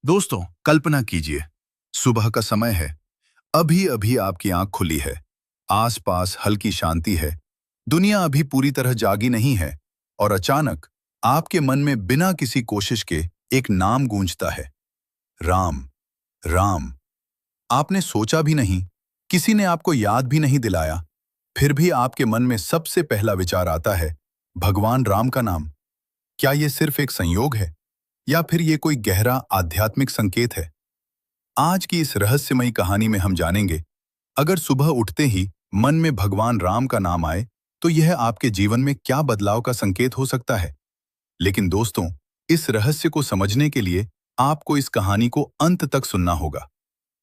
दोस्तों, कल्पना कीजिए, सुबह का समय है। अभी अभी आपकी आंख खुली है। आसपास हल्की शांति है। दुनिया अभी पूरी तरह जागी नहीं है। और अचानक आपके मन में बिना किसी कोशिश के एक नाम गूंजता है। राम। राम। आपने सोचा भी नहीं, किसी ने आपको याद भी नहीं दिलाया। फिर भी आपके मन में सबसे पहला विचार आता है, भगवान राम का नाम। क्या ये सिर्फ एक संयोग है, या फिर ये कोई गहरा आध्यात्मिक संकेत है? आज की इस रहस्यमयी कहानी में हम जानेंगे, अगर सुबह उठते ही मन में भगवान राम का नाम आए, तो यह आपके जीवन में क्या बदलाव का संकेत हो सकता है। लेकिन दोस्तों, इस रहस्य को समझने के लिए आपको इस कहानी को अंत तक सुनना होगा,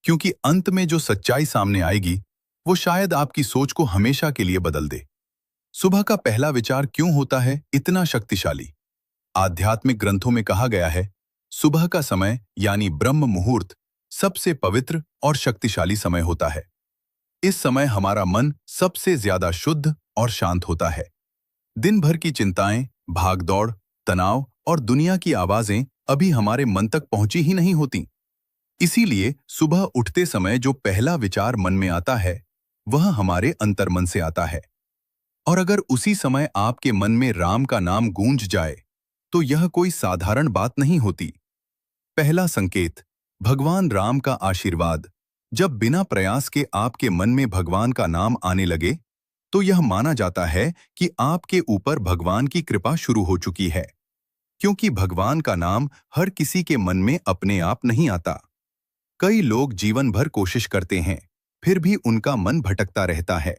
क्योंकि अंत में जो सच्चाई सामने आएगी, वो शायद आपकी सोच को हमेशा के लिए बदल दे। सुबह का पहला विचार क्यों होता है इतना शक्तिशाली? आध्यात्मिक ग्रंथों में कहा गया है, सुबह का समय यानी ब्रह्म मुहूर्त सबसे पवित्र और शक्तिशाली समय होता है। इस समय हमारा मन सबसे ज्यादा शुद्ध और शांत होता है। दिन भर की चिंताएं, भागदौड़, तनाव और दुनिया की आवाजें अभी हमारे मन तक पहुंची ही नहीं होती। इसीलिए सुबह उठते समय जो पहला विचार मन में आता है, वह हमारे अंतर्मन से आता है। और अगर उसी समय आपके मन में राम का नाम गूंज जाए, तो यह कोई साधारण बात नहीं होती। पहला संकेत, भगवान राम का आशीर्वाद। जब बिना प्रयास के आपके मन में भगवान का नाम आने लगे, तो यह माना जाता है कि आपके ऊपर भगवान की कृपा शुरू हो चुकी है। क्योंकि भगवान का नाम हर किसी के मन में अपने आप नहीं आता। कई लोग जीवन भर कोशिश करते हैं, फिर भी उनका मन भटकता रहता है।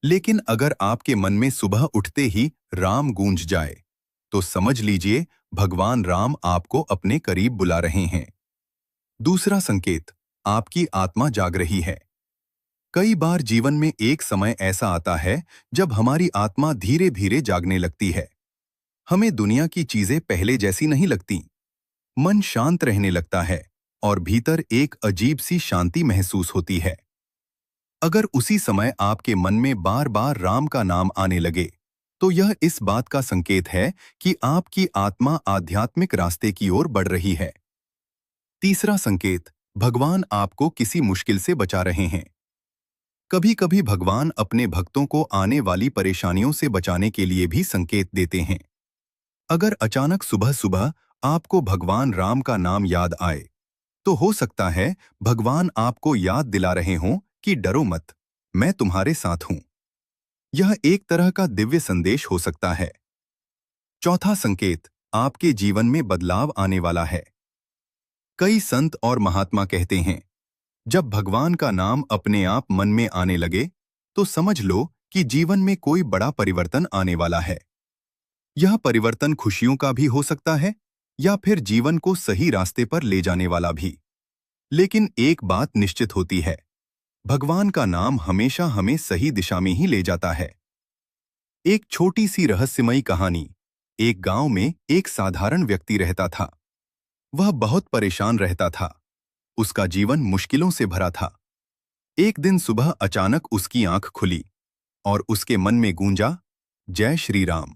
लेकिन अगर आपके मन में सुबह उठते ही राम गूंज जाए, तो समझ लीजिए भगवान राम आपको अपने करीब बुला रहे हैं। दूसरा संकेत, आपकी आत्मा जाग रही है। कई बार जीवन में एक समय ऐसा आता है जब हमारी आत्मा धीरे धीरे जागने लगती है। हमें दुनिया की चीजें पहले जैसी नहीं लगती। मन शांत रहने लगता है और भीतर एक अजीब सी शांति महसूस होती है। अगर उसी समय आपके मन में बार बार राम का नाम आने लगे, तो यह इस बात का संकेत है कि आपकी आत्मा आध्यात्मिक रास्ते की ओर बढ़ रही है। तीसरा संकेत, भगवान आपको किसी मुश्किल से बचा रहे हैं। कभी कभी भगवान अपने भक्तों को आने वाली परेशानियों से बचाने के लिए भी संकेत देते हैं। अगर अचानक सुबह सुबह आपको भगवान राम का नाम याद आए, तो हो सकता है भगवान आपको याद दिला रहे हों कि डरो मत, मैं तुम्हारे साथ हूं। यह एक तरह का दिव्य संदेश हो सकता है। चौथा संकेत, आपके जीवन में बदलाव आने वाला है। कई संत और महात्मा कहते हैं, जब भगवान का नाम अपने आप मन में आने लगे, तो समझ लो कि जीवन में कोई बड़ा परिवर्तन आने वाला है। यह परिवर्तन खुशियों का भी हो सकता है, या फिर जीवन को सही रास्ते पर ले जाने वाला भी। लेकिन एक बात निश्चित होती है, भगवान का नाम हमेशा हमें सही दिशा में ही ले जाता है। एक छोटी सी रहस्यमयी कहानी। एक गांव में एक साधारण व्यक्ति रहता था। वह बहुत परेशान रहता था। उसका जीवन मुश्किलों से भरा था। एक दिन सुबह अचानक उसकी आंख खुली और उसके मन में गूंजा, जय श्री राम।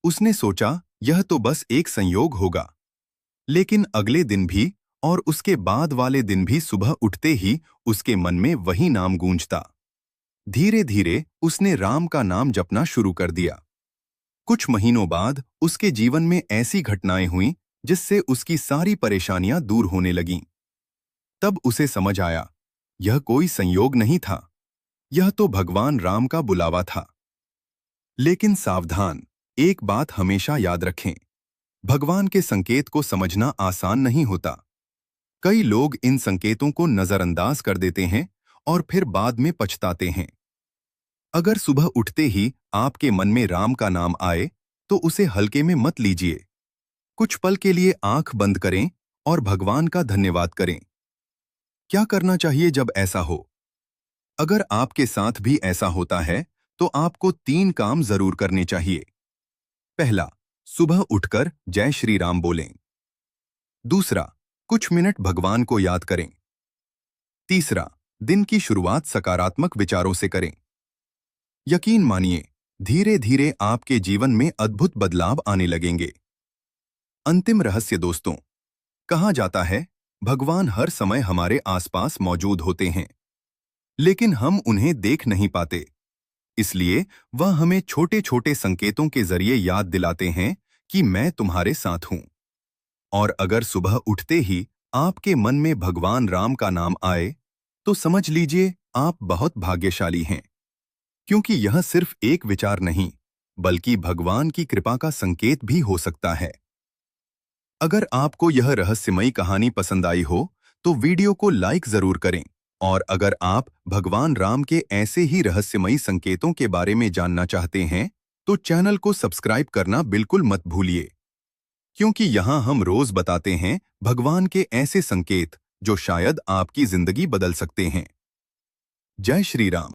उसने सोचा यह तो बस एक संयोग होगा। लेकिन अगले दिन भी और उसके बाद वाले दिन भी सुबह उठते ही उसके मन में वही नाम गूंजता। धीरे धीरे उसने राम का नाम जपना शुरू कर दिया। कुछ महीनों बाद उसके जीवन में ऐसी घटनाएं हुईं जिससे उसकी सारी परेशानियां दूर होने लगीं। तब उसे समझ आया, यह कोई संयोग नहीं था, यह तो भगवान राम का बुलावा था। लेकिन सावधान, एक बात हमेशा याद रखें, भगवान के संकेत को समझना आसान नहीं होता। कई लोग इन संकेतों को नजरअंदाज कर देते हैं और फिर बाद में पछताते हैं। अगर सुबह उठते ही आपके मन में राम का नाम आए, तो उसे हल्के में मत लीजिए। कुछ पल के लिए आंख बंद करें और भगवान का धन्यवाद करें। क्या करना चाहिए जब ऐसा हो? अगर आपके साथ भी ऐसा होता है, तो आपको 3 काम जरूर करने चाहिए। पहला, सुबह उठकर जय श्री राम बोलें। दूसरा, कुछ मिनट भगवान को याद करें। तीसरा, दिन की शुरुआत सकारात्मक विचारों से करें। यकीन मानिए, धीरे धीरे आपके जीवन में अद्भुत बदलाव आने लगेंगे। अंतिम रहस्य दोस्तों, कहा जाता है, भगवान हर समय हमारे आसपास मौजूद होते हैं, लेकिन हम उन्हें देख नहीं पाते। इसलिए वह हमें छोटे छोटे संकेतों के जरिए याद दिलाते हैं कि मैं तुम्हारे साथ हूं। और अगर सुबह उठते ही आपके मन में भगवान राम का नाम आए, तो समझ लीजिए आप बहुत भाग्यशाली हैं, क्योंकि यह सिर्फ एक विचार नहीं, बल्कि भगवान की कृपा का संकेत भी हो सकता है। अगर आपको यह रहस्यमयी कहानी पसंद आई हो, तो वीडियो को लाइक जरूर करें। और अगर आप भगवान राम के ऐसे ही रहस्यमयी संकेतों के बारे में जानना चाहते हैं, तो चैनल को सब्सक्राइब करना बिल्कुल मत भूलिए, क्योंकि यहाँ हम रोज बताते हैं भगवान के ऐसे संकेत जो शायद आपकी जिंदगी बदल सकते हैं। जय श्री राम।